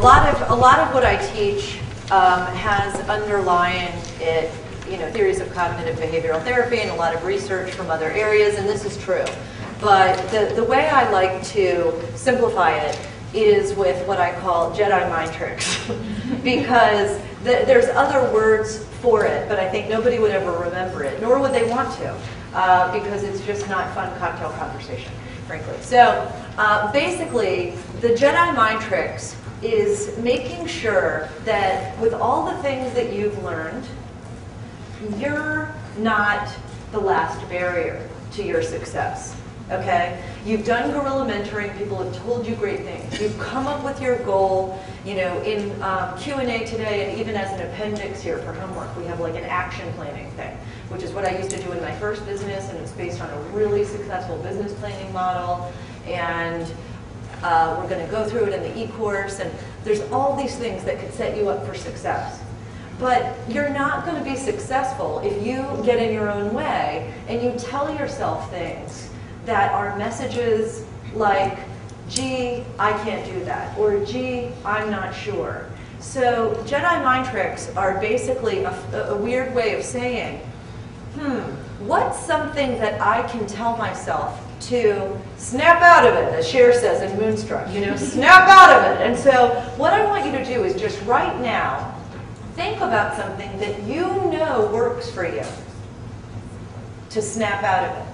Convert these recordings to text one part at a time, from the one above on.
lot of what I teach has underlying it, theories of cognitive behavioral therapy and a lot of research from other areas, and this is true. But the way I like to simplify it is with what I call Jedi mind tricks, because there's other words for it, but I think nobody would ever remember it, nor would they want to, because it's just not fun cocktail conversation, frankly. So basically, the Jedi mind tricks is making sure that with all the things that you've learned, you're not the last barrier to your success. Okay? You've done guerrilla mentoring, people have told you great things. You've come up with your goal, in Q&A today, and even as an appendix here for homework, we have like an action planning thing, which is what I used to do in my first business, and it's based on a really successful business planning model, and we're going to go through it in the e-course, and there's all these things that could set you up for success. But you're not going to be successful if you get in your own way and you tell yourself things that are messages like, gee, I can't do that, or gee, I'm not sure. So Jedi mind tricks are basically a weird way of saying, what's something that I can tell myself to snap out of it, as Cher says in Moonstruck, snap out of it. And so what I want you to do is just right now, think about something that you know works for you to snap out of it.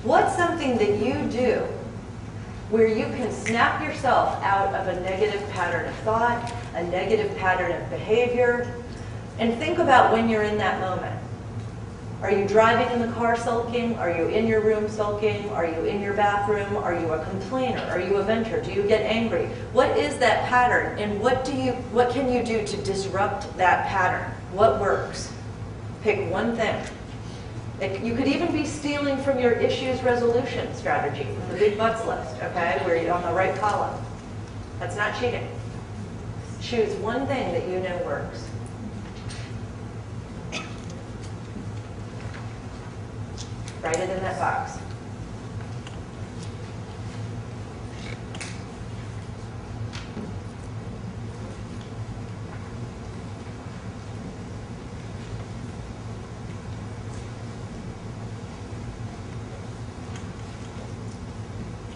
What's something that you do where you can snap yourself out of a negative pattern of thought, a negative pattern of behavior, and think about when you're in that moment. Are you driving in the car sulking? Are you in your room sulking? Are you in your bathroom? Are you a complainer? Are you a venter? Do you get angry? What is that pattern, and what can you do to disrupt that pattern? What works? Pick one thing. You could even be stealing from your issues resolution strategy, from the big butts list, okay, where you're on the right column. That's not cheating. Choose one thing that you know works. Write it in that box.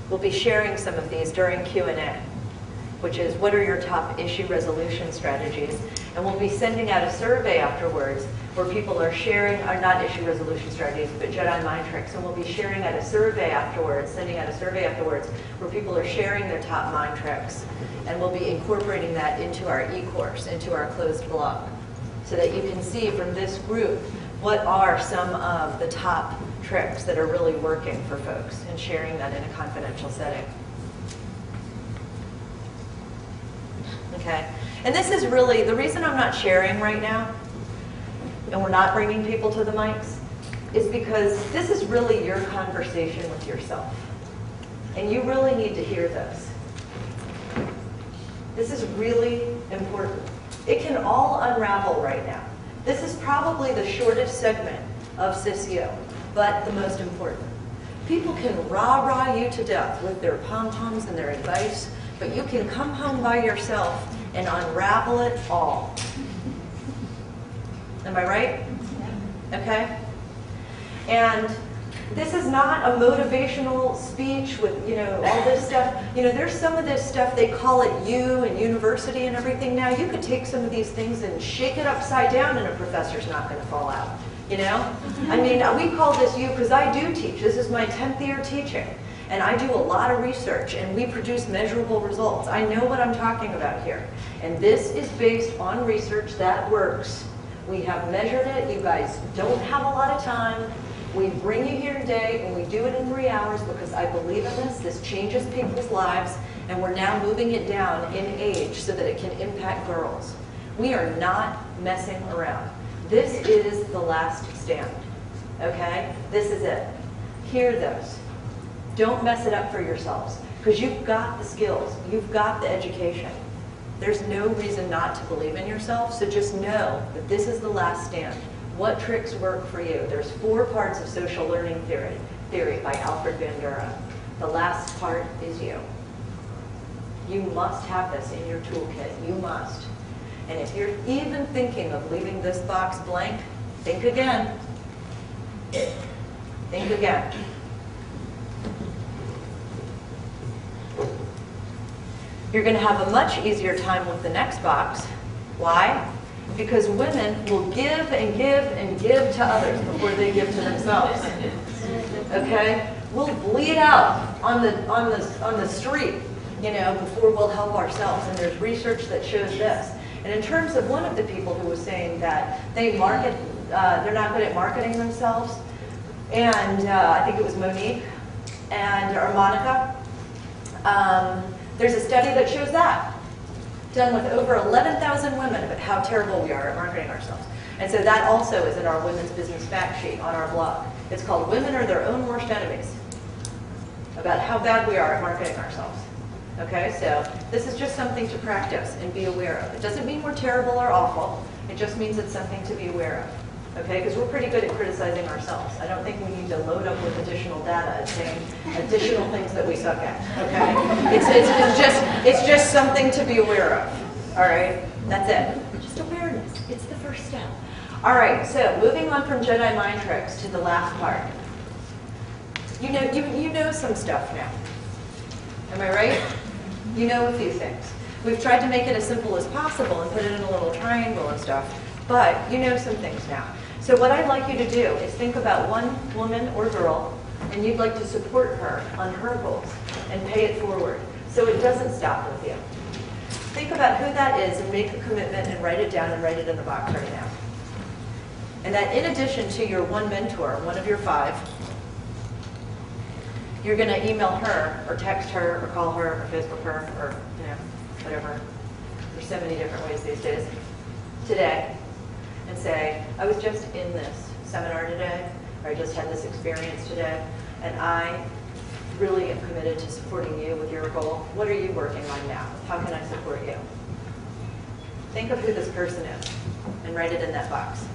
We'll be sharing some of these during Q&A, which is what are your top issue resolution strategies? And we'll be sending out a survey afterwards where people are sharing, not issue resolution strategies, but Jedi mind tricks. And we'll be sharing out a survey afterwards, sending out a survey afterwards where people are sharing their top mind tricks. And we'll be incorporating that into our e-course, into our closed blog, so that you can see from this group what are some of the top tricks that are really working for folks, and sharing that in a confidential setting. Okay, and this is really, the reason I'm not sharing right now, and we're not bringing people to the mics, is because this is really your conversation with yourself. And you really need to hear this. This is really important. It can all unravel right now. This is probably the shortest segment of SisU, but the most important. People can rah-rah you to death with their pom-poms and their advice, but you can come home by yourself and unravel it all. Am I right? Okay? And this is not a motivational speech with, all this stuff. There's some of this stuff, they call it U and university and everything now. You could take some of these things and shake it upside down and a professor's not going to fall out. I mean, we call this U because I do teach. This is my 10th year teaching. And I do a lot of research, and we produce measurable results. I know what I'm talking about here. And this is based on research that works. We have measured it. You guys don't have a lot of time. We bring you here today, and we do it in 3 hours because I believe in this. This changes people's lives, and we're now moving it down in age so that it can impact girls. We are not messing around. This is the last stand, okay? This is it. Hear this. Don't mess it up for yourselves, because you've got the skills. You've got the education. There's no reason not to believe in yourself, so just know that this is the last stand. What tricks work for you? There's 4 parts of social learning theory by Alfred Bandura. The last part is you. You must have this in your toolkit. You must. And if you're even thinking of leaving this box blank, think again. Think again. You're going to have a much easier time with the next box. Why? Because women will give and give and give to others before they give to themselves. Okay? We'll bleed out on the street, you know, before we'll help ourselves. And there's research that shows this. And in terms of one of the people who was saying that they're not good at marketing themselves, and I think it was Monique or Monica. There's a study that shows that, done with over 11,000 women, about how terrible we are at marketing ourselves. And so that also is in our Women's Business Fact Sheet on our blog. It's called Women Are Their Own Worst Enemies, about how bad we are at marketing ourselves. Okay, so this is just something to practice and be aware of. It doesn't mean we're terrible or awful. It just means it's something to be aware of. Okay, because we're pretty good at criticizing ourselves. I don't think we need to load up with additional data and saying additional things that we suck at. Okay, it's just something to be aware of. All right, that's it. Just awareness. It's the first step. All right, so moving on from Jedi mind tricks to the last part. You know some stuff now. Am I right? You know a few things. We've tried to make it as simple as possible and put it in a little triangle and stuff, but you know some things now. So what I'd like you to do is think about one woman or girl, and you'd like to support her on her goals and pay it forward so it doesn't stop with you. Think about who that is and make a commitment and write it down and write it in the box right now. And that in addition to your one mentor, one of your 5, you're going to email her or text her or call her or Facebook her or, you know, whatever. There's so many different ways these days. Today, and say, I was just in this seminar today, or I just had this experience today, and I really am committed to supporting you with your goal. What are you working on now? How can I support you? Think of who this person is and write it in that box.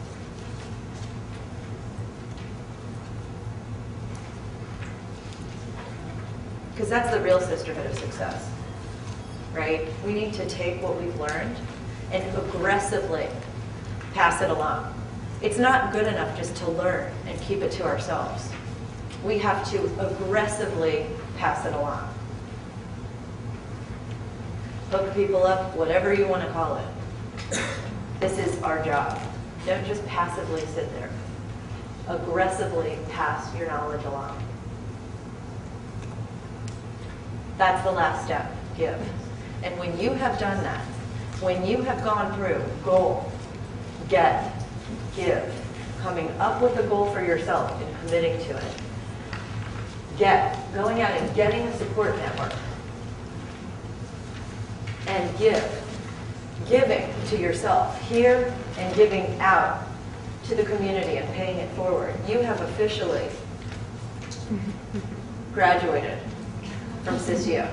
Because that's the real sisterhood of success, right? We need to take what we've learned and aggressively pass it along. It's not good enough just to learn and keep it to ourselves. We have to aggressively pass it along. Hook people up, whatever you want to call it. This is our job. Don't just passively sit there. Aggressively pass your knowledge along. That's the last step, give. And when you have done that, when you have gone through goal, get, give, coming up with a goal for yourself and committing to it, going out and getting a support network, and giving to yourself here and giving out to the community and paying it forward, you have officially graduated from SisU.